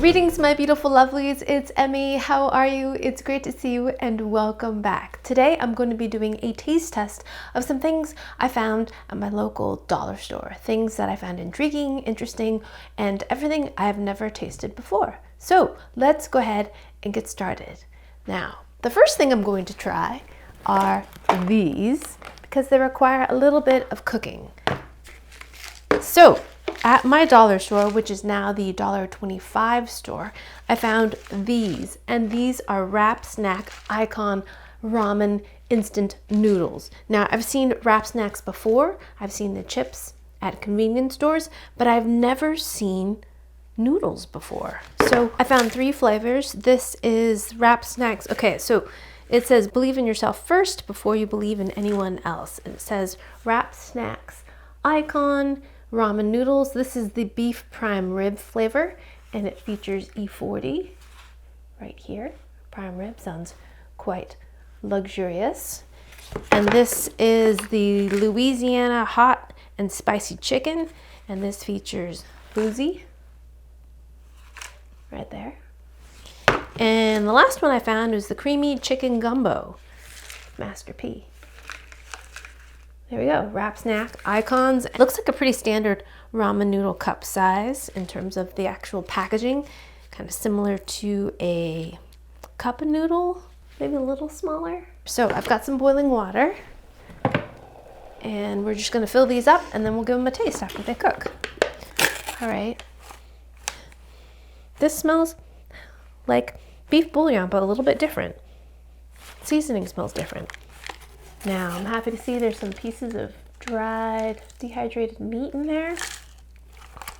Greetings, my beautiful lovelies. It's Emmy. How are you? It's great to see you and welcome back. Today I'm going to be doing a taste test of some things I found at my local dollar store. Things that I found intriguing, interesting, and everything I have never tasted before. So let's go ahead and get started. Now, the first thing I'm going to try are these because they require a little bit of cooking. So, at my dollar store, which is now the $1.25 store, I found these, and these are Wrap Snack Icon Ramen Instant Noodles. Now, I've seen Wrap Snacks before. I've seen the chips at convenience stores, but I've never seen noodles before. So I found 3 flavors. This is Wrap Snacks. Okay, so it says believe in yourself first before you believe in anyone else. And it says Wrap Snacks Icon Ramen Noodles. This is the beef prime rib flavor, and it features E40 right here. Prime rib sounds quite luxurious. And this is the Louisiana hot and spicy chicken, and this features boozy right there. And the last one I found was the creamy chicken gumbo, Master P. There we go, Wrap Snack Icons. It looks like a pretty standard ramen noodle cup size in terms of the actual packaging. Kind of similar to a cup of noodle, maybe a little smaller. So I've got some boiling water, and we're just gonna fill these up and then we'll give them a taste after they cook. All right. This smells like beef bouillon, but a little bit different. Seasoning smells different. Now, I'm happy to see there's some pieces of dried, dehydrated meat in there,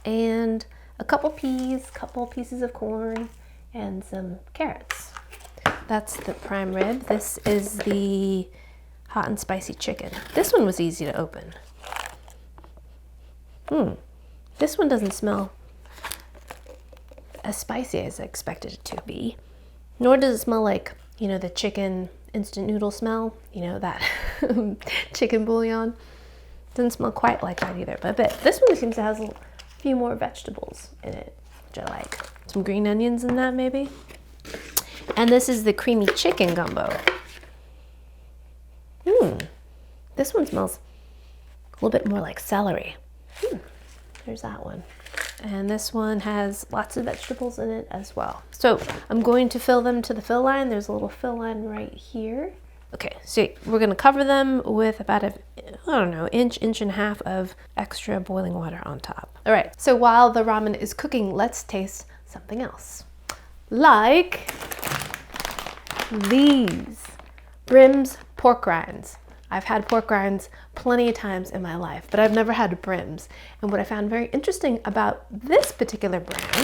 and a couple peas, couple pieces of corn, and some carrots. That's the prime rib. This is the hot and spicy chicken. This one was easy to open. This one doesn't smell as spicy as I expected it to be, nor does it smell like, you know, the chicken instant noodle smell, you know, that chicken bouillon. Doesn't smell quite like that either, but this one seems to have a few more vegetables in it, which I like. Some green onions in that maybe. And this is the creamy chicken gumbo. This one smells a little bit more like celery. There's that one. And this one has lots of vegetables in it as well. So I'm going to fill them to the fill line. There's a little fill line right here. Okay, so we're gonna cover them with about inch and a half of extra boiling water on top. All right, so while the ramen is cooking, let's taste something else. Like these, Brim's pork rinds. I've had pork rinds plenty of times in my life, but I've never had Brim's. And what I found very interesting about this particular brand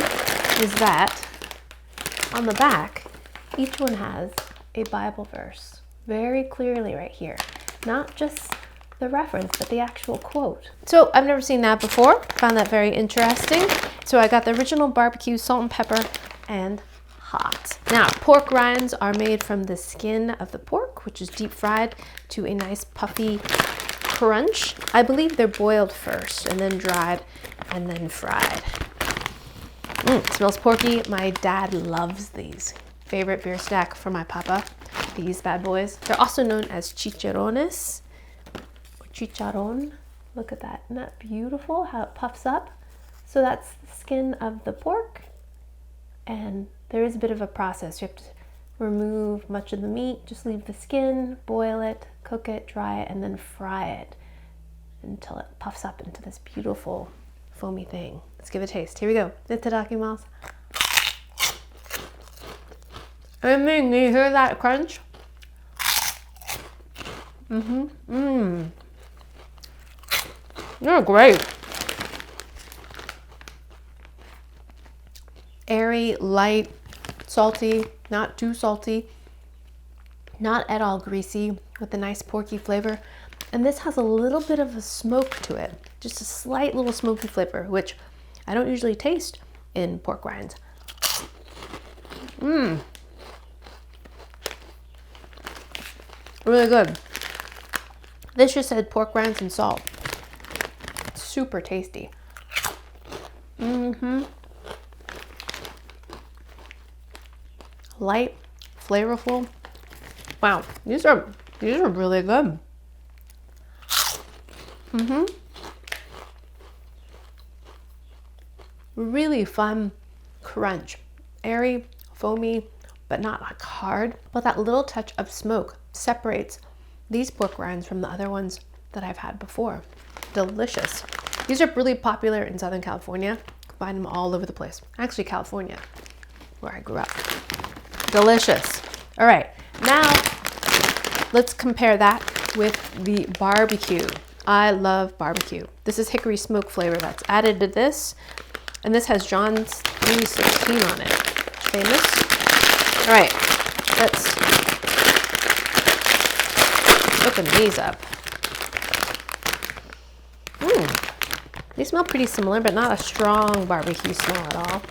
is that on the back, each one has a Bible verse very clearly right here. Not just the reference, but the actual quote. So I've never seen that before. Found that very interesting. So I got the original barbecue, salt and pepper, and hot. Now, pork rinds are made from the skin of the pork, which is deep fried to a nice puffy crunch. I believe they're boiled first and then dried and then fried. Smells porky. My dad loves these. Favorite beer snack for my papa, these bad boys. They're also known as chicharrones, or chicharron. Look at that, isn't that beautiful how it puffs up? So that's the skin of the pork, and there is a bit of a process. You have to remove much of the meat, just leave the skin, boil it, cook it, dry it, and then fry it until it puffs up into this beautiful foamy thing. Let's give it a taste. Here we go. Itadakimasu. I mean, you hear that crunch? They're great. Airy, light, salty, not too salty, not at all greasy, with a nice porky flavor. And this has a little bit of a smoke to it, just a slight little smoky flavor, which I don't usually taste in pork rinds. Really good. This just said pork rinds and salt. Super tasty. light, flavorful. Wow, these are really good. Really fun crunch, airy, foamy, but not like hard. But that little touch of smoke separates these pork rinds from the other ones that I've had before. Delicious. These are really popular in Southern California. Find them all over the place. Actually, California, where I grew up. Delicious. All right, now let's compare that with the barbecue. I love barbecue. This is hickory smoke flavor that's added to this. And this has John's 316 on it. Famous. All right, let's open these up. They smell pretty similar, but not a strong barbecue smell at all.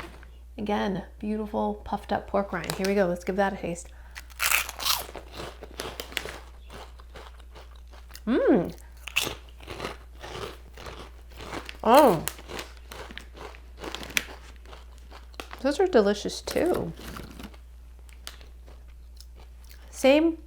Again, beautiful puffed up pork rind. Here we go, let's give that a taste. Oh. Those are delicious too. Same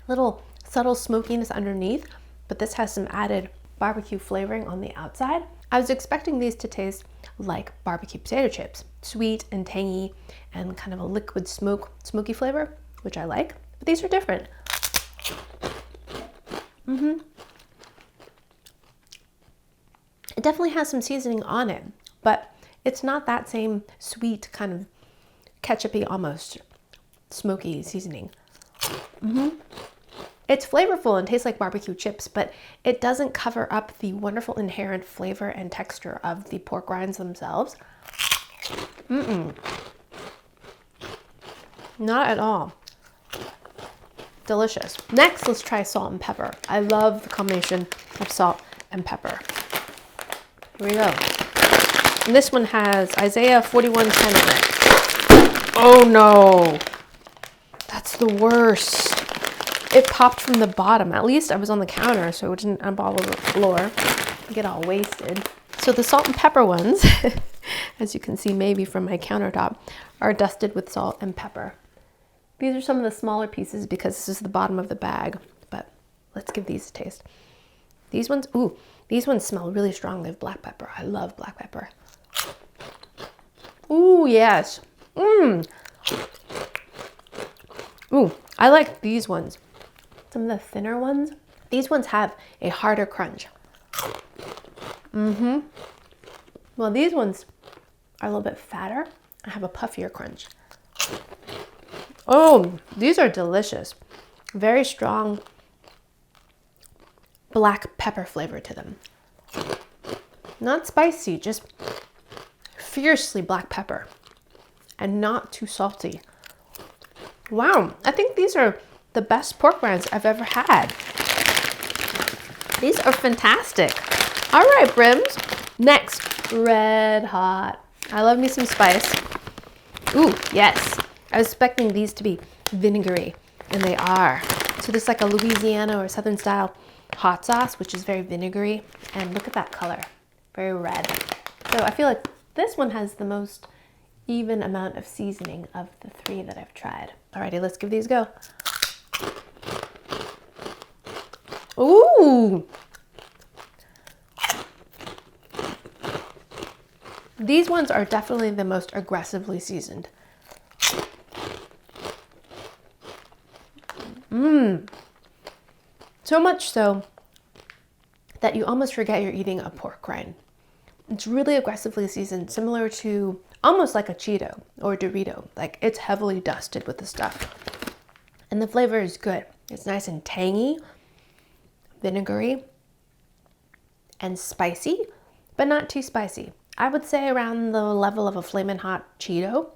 little subtle smokiness underneath, but this has some added barbecue flavoring on the outside. I was expecting these to taste like barbecue potato chips, sweet and tangy and kind of a liquid smoky flavor, which I like, but these are different. It definitely has some seasoning on it, but it's not that same sweet kind of ketchup-y, almost smoky seasoning. It's flavorful and tastes like barbecue chips, but it doesn't cover up the wonderful inherent flavor and texture of the pork rinds themselves. Not at all. Delicious. Next, let's try salt and pepper. I love the combination of salt and pepper. Here we go. And this one has Isaiah 41:10 on it. Oh no, that's the worst. It popped from the bottom. At least I was on the counter, so it didn't up all over the floor, get all wasted. So the salt and pepper ones, as you can see maybe from my countertop, are dusted with salt and pepper. These are some of the smaller pieces because this is the bottom of the bag, but let's give these a taste. These ones, ooh, these ones smell really strong. They have black pepper. I love black pepper. Ooh, yes. Ooh, I like these ones. Some of the thinner ones. These ones have a harder crunch. Well, these ones are a little bit fatter. I have a puffier crunch. Oh, these are delicious. Very strong black pepper flavor to them. Not spicy, just fiercely black pepper and not too salty. Wow, I think these are the best pork rinds I've ever had. These are fantastic. All right, Brims. Next, red hot. I love me some spice. Ooh, yes. I was expecting these to be vinegary, and they are. So this is like a Louisiana or Southern style hot sauce, which is very vinegary. And look at that color, very red. So I feel like this one has the most even amount of seasoning of the three that I've tried. Alrighty, let's give these a go. Ooh! These ones are definitely the most aggressively seasoned. So much so that you almost forget you're eating a pork rind. It's really aggressively seasoned, similar to almost like a Cheeto or Dorito. Like, it's heavily dusted with the stuff. And the flavor is good. It's nice and tangy, vinegary, and spicy, but not too spicy. I would say around the level of a Flamin' Hot Cheeto.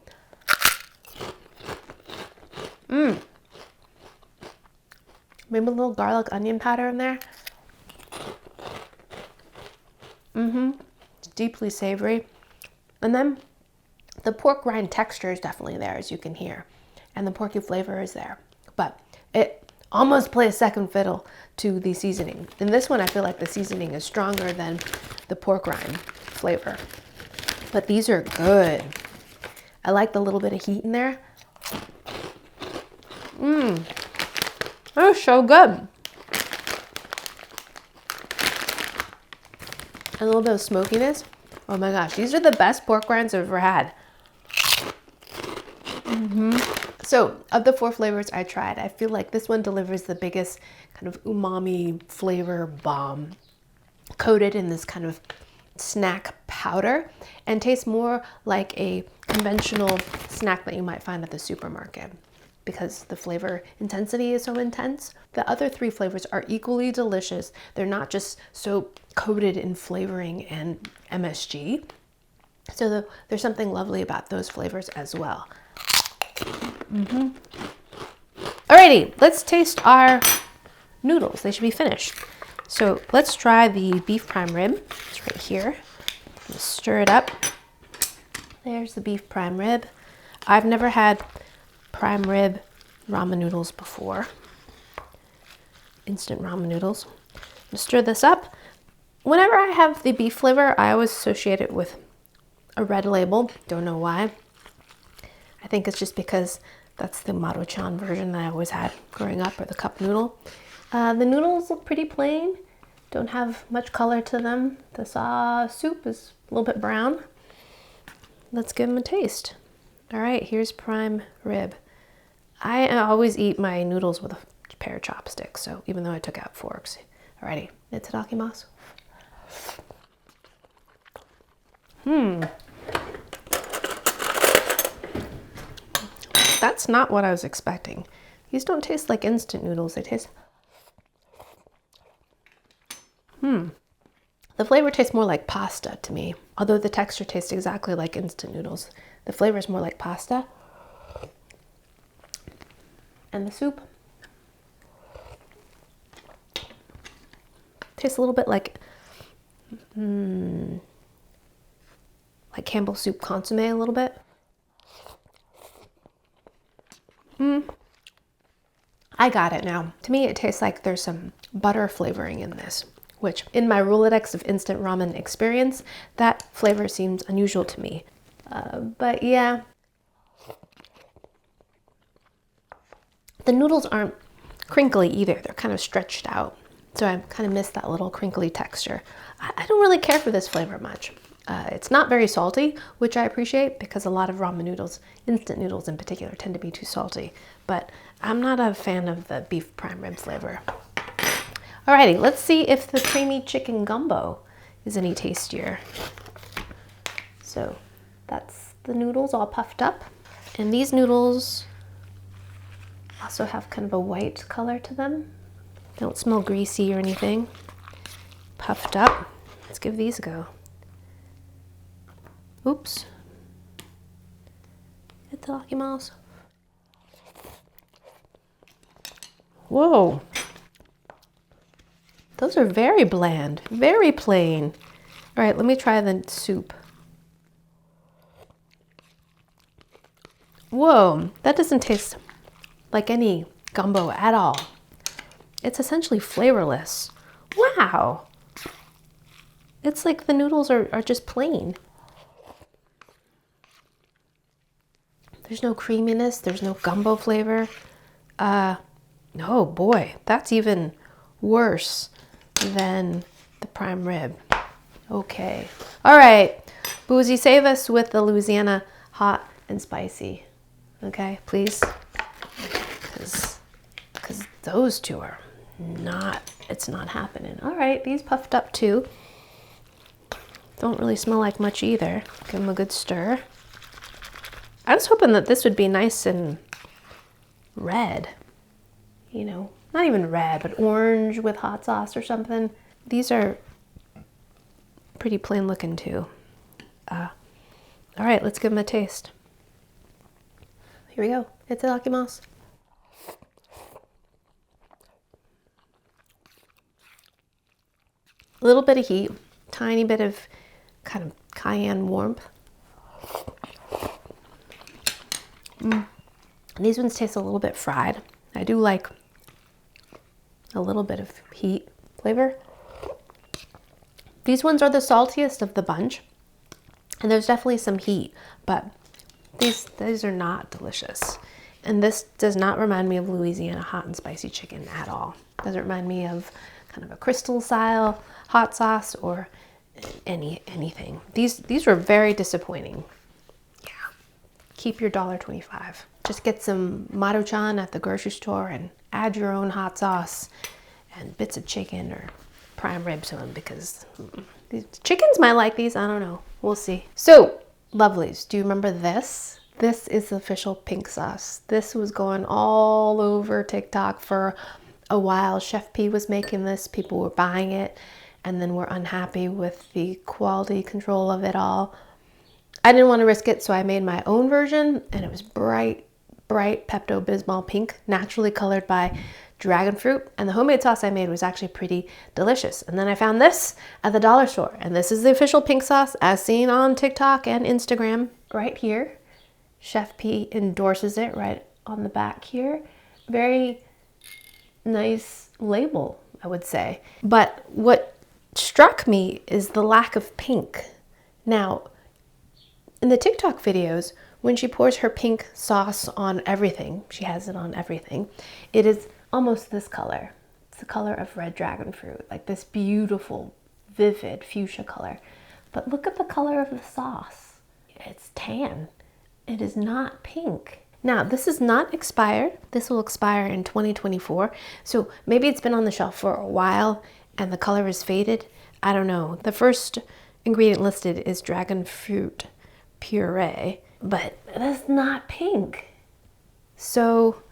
Maybe a little garlic onion powder in there. It's deeply savory. And then the pork rind texture is definitely there, as you can hear. And the porky flavor is there. But it almost plays second fiddle to the seasoning. In this one, I feel like the seasoning is stronger than the pork rind flavor. But these are good. I like the little bit of heat in there. That was so good. A little bit of smokiness. Oh my gosh, these are the best pork rinds I've ever had. So, of the 4 flavors I tried, I feel like this one delivers the biggest kind of umami flavor bomb, coated in this kind of snack powder, and tastes more like a conventional snack that you might find at the supermarket because the flavor intensity is so intense. The other 3 flavors are equally delicious. They're not just so coated in flavoring and MSG. So there's something lovely about those flavors as well. Alrighty, let's taste our noodles. They should be finished. So let's try the beef prime rib. It's right here. Just stir it up. There's the beef prime rib. I've never had prime rib ramen noodles before. Instant ramen noodles. Stir this up. Whenever I have the beef flavor, I always associate it with a red label. Don't know why. I think it's just because that's the Maruchan version that I always had growing up, or the cup noodle. The noodles look pretty plain. Don't have much color to them. The soup is a little bit brown. Let's give them a taste. All right, here's prime rib. I always eat my noodles with a pair of chopsticks, so even though I took out forks. Alrighty, itadakimasu. That's not what I was expecting. These don't taste like instant noodles. They taste... The flavor tastes more like pasta to me. Although the texture tastes exactly like instant noodles. The flavor is more like pasta. And the soup tastes a little bit like Campbell's soup consomme a little bit. I got it now. To me, it tastes like there's some butter flavoring in this, which in my Rolodex of instant ramen experience, that flavor seems unusual to me. But yeah, the noodles aren't crinkly either. They're kind of stretched out. So I kind of miss that little crinkly texture. I don't really care for this flavor much. It's not very salty, which I appreciate because a lot of ramen noodles, instant noodles in particular, tend to be too salty. But I'm not a fan of the beef prime rib flavor. Alrighty, let's see if the creamy chicken gumbo is any tastier. So that's the noodles all puffed up. And these noodles also have kind of a white color to them. They don't smell greasy or anything. Puffed up. Let's give these a go. Oops. Itadakimasu. Whoa. Those are very bland, very plain. All right, let me try the soup. Whoa, that doesn't taste like any gumbo at all. It's essentially flavorless. Wow. It's like the noodles are just plain. There's no creaminess, there's no gumbo flavor. Oh boy, that's even worse than the prime rib. Okay. All right, Boozy, save us with the Louisiana hot and spicy. Okay, please. Because those two are not, it's not happening. All right, these puffed up too. Don't really smell like much either. Give them a good stir. I was hoping that this would be nice and red. You know, not even red, but orange with hot sauce or something. These are pretty plain looking too. All right, let's give them a taste. Here we go. Itadakimasu. A little bit of heat, tiny bit of kind of cayenne warmth. These ones taste a little bit fried. I do like a little bit of heat flavor. These ones are the saltiest of the bunch, and there's definitely some heat, but these are not delicious. And this does not remind me of Louisiana hot and spicy chicken at all. Doesn't remind me of kind of a crystal style hot sauce or anything. These were very disappointing. Yeah. Keep your $1.25. Just get some Maruchan at the grocery store and add your own hot sauce and bits of chicken or prime rib to them, because these chickens might like these. I don't know. We'll see. So, lovelies, do you remember this? This is the official pink sauce. This was going all over TikTok for a while. Chef P was making this. People were buying it and then were unhappy with the quality control of it all. I didn't want to risk it, so I made my own version, and it was bright Pepto-Bismol pink, naturally colored by dragon fruit. And the homemade sauce I made was actually pretty delicious. And then I found this at the dollar store, and this is the official pink sauce as seen on TikTok and Instagram right here. Chef P endorses it right on the back here. Very nice label, I would say. But what struck me is the lack of pink. Now, in the TikTok videos, when she pours her pink sauce on everything, she has it on everything, it is almost this color. It's the color of red dragon fruit, like this beautiful, vivid fuchsia color. But look at the color of the sauce. It's tan. It is not pink. Now, this is not expired. This will expire in 2024. So maybe it's been on the shelf for a while and the color is faded. I don't know. The first ingredient listed is dragon fruit puree, but that's not pink. So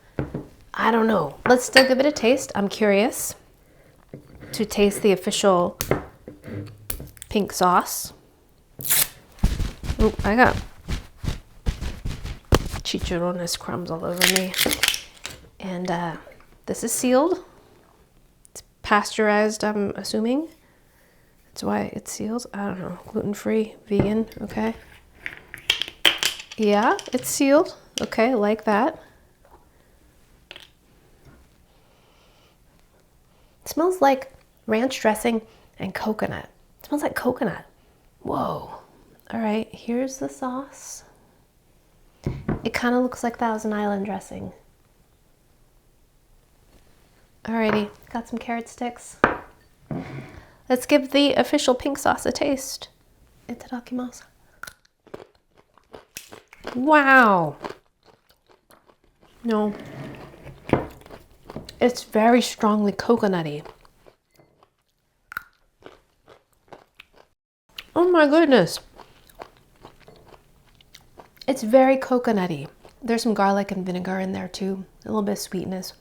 I don't know. Let's still give it a taste. I'm curious to taste the official pink sauce. Oh, I got chicharrones crumbs all over me. And this is sealed. It's pasteurized, I'm assuming. That's why it's sealed. I don't know. Gluten-free, vegan, okay. Yeah, it's sealed. Okay, like that. It smells like ranch dressing and coconut. It smells like coconut. Whoa. All right, here's the sauce. It kind of looks like Thousand Island dressing. Alrighty, got some carrot sticks. Let's give the official pink sauce a taste. Itadakimasu. Wow. No. It's very strongly coconutty. Oh my goodness. It's very coconutty. There's some garlic and vinegar in there too. A little bit of sweetness.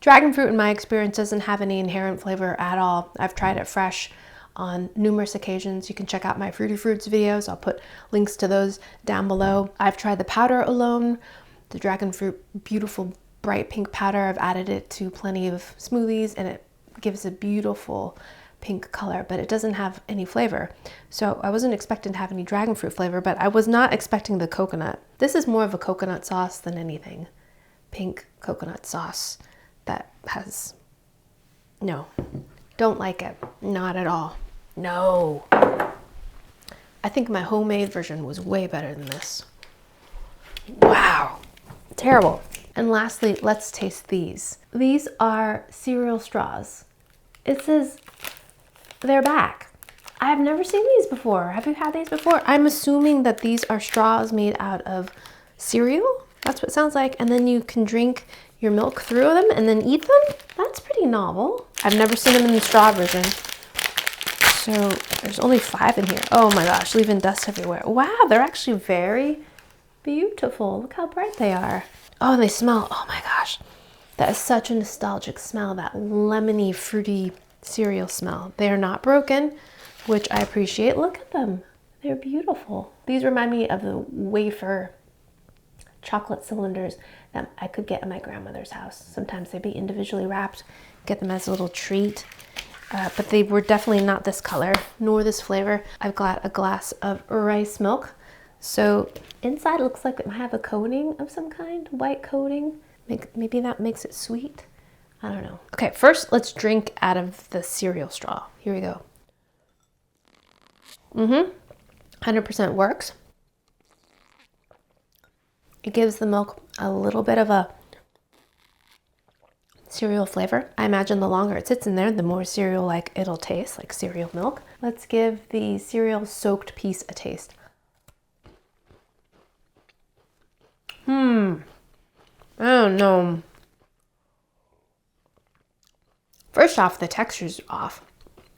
Dragon fruit, in my experience, doesn't have any inherent flavor at all. I've tried it fresh on numerous occasions. You can check out my Fruity Fruits videos. I'll put links to those down below. I've tried the powder alone, the dragon fruit, beautiful bright pink powder. I've added it to plenty of smoothies and it gives a beautiful pink color, but it doesn't have any flavor. So I wasn't expecting to have any dragon fruit flavor, but I was not expecting the coconut. This is more of a coconut sauce than anything. Pink coconut sauce that has, no, don't like it. Not at all. No. I think my homemade version was way better than this. Wow. Terrible. And lastly, let's taste these. These are cereal straws. It says they're back. I've never seen these before. Have you had these before? I'm assuming that these are straws made out of cereal. That's what it sounds like. And then you can drink your milk through them and then eat them. That's pretty novel. I've never seen them in the straw version. So there's only 5 in here. Oh my gosh, leaving dust everywhere. Wow, they're actually very beautiful. Look how bright they are. Oh, they smell, oh my gosh. That is such a nostalgic smell, that lemony, fruity cereal smell. They are not broken, which I appreciate. Look at them. They're beautiful. These remind me of the wafer chocolate cylinders that I could get at my grandmother's house. Sometimes they'd be individually wrapped, get them as a little treat. But they were definitely not this color, nor this flavor. I've got a glass of rice milk. So inside looks like it might have a coating of some kind, white coating. Maybe that makes it sweet. I don't know. Okay, first let's drink out of the cereal straw. Here we go. 100% works. It gives the milk a little bit of a cereal flavor. I imagine the longer it sits in there, the more cereal-like it'll taste, like cereal milk. Let's give the cereal soaked piece a taste. I don't know. First off, the texture's off.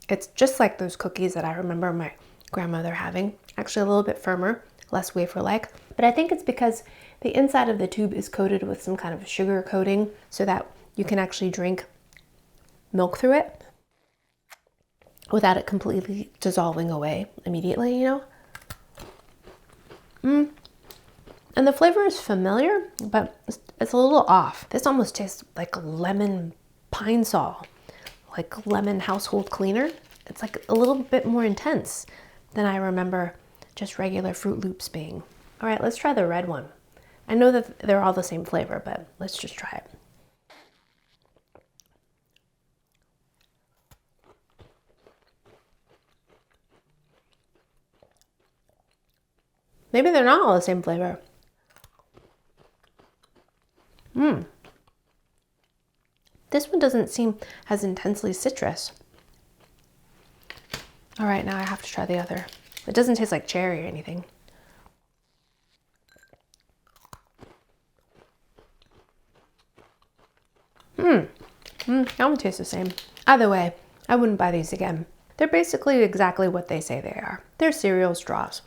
It's just like those cookies that I remember my grandmother having. Actually a little bit firmer, less wafer-like. But I think it's because the inside of the tube is coated with some kind of sugar coating so that you can actually drink milk through it without it completely dissolving away immediately, you know? And the flavor is familiar, but it's a little off. This almost tastes like lemon pine sol, like lemon household cleaner. It's like a little bit more intense than I remember just regular Fruit Loops being. All right, let's try the red one. I know that they're all the same flavor, but let's just try it. Maybe they're not all the same flavor. This one doesn't seem as intensely citrus. All right, now I have to try the other. It doesn't taste like cherry or anything. That one tastes the same. Either way, I wouldn't buy these again. They're basically exactly what they say they are. They're cereal straws.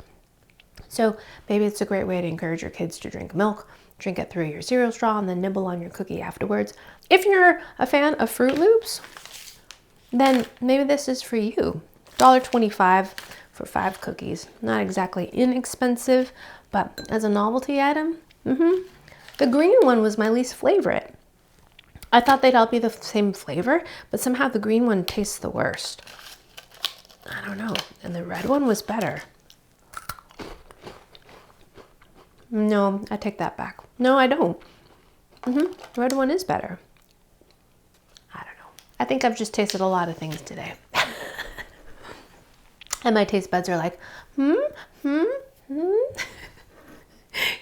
So maybe it's a great way to encourage your kids to drink milk, drink it through your cereal straw, and then nibble on your cookie afterwards. If you're a fan of Fruit Loops, then maybe this is for you. $1.25 for 5 cookies. Not exactly inexpensive, but as a novelty item, The green one was my least favorite. I thought they'd all be the same flavor, but somehow the green one tastes the worst. I don't know. And the red one was better. No, I take that back. No, I don't. The red one is better. I don't know. I think I've just tasted a lot of things today. And my taste buds are like,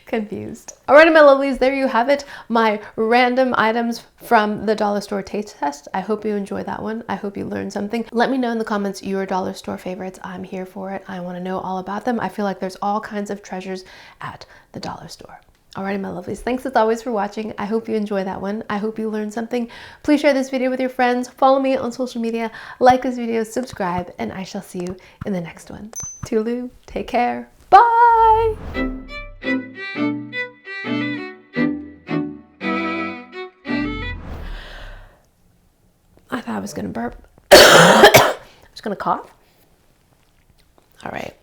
confused. Alrighty, my lovelies, there you have it. My random items from the dollar store taste test. I hope you enjoyed that one. I hope you learned something. Let me know in the comments your dollar store favorites. I'm here for it. I want to know all about them. I feel like there's all kinds of treasures at the dollar store. Alrighty, my lovelies, thanks as always for watching. I hope you enjoy that one. I hope you learned something. Please share this video with your friends. Follow me on social media. Like this video, subscribe, and I shall see you in the next one. Toodaloo, take care. Bye! I thought I was gonna burp. I was gonna cough. All right.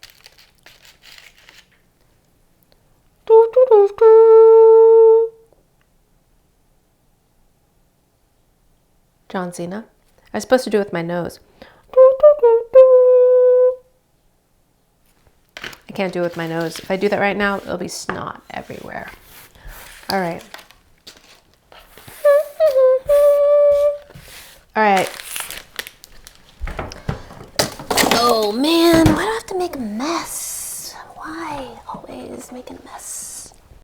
John Cena. I was supposed to do it with my nose. I can't do it with my nose. If I do that right now, it'll be snot everywhere. All right. All right.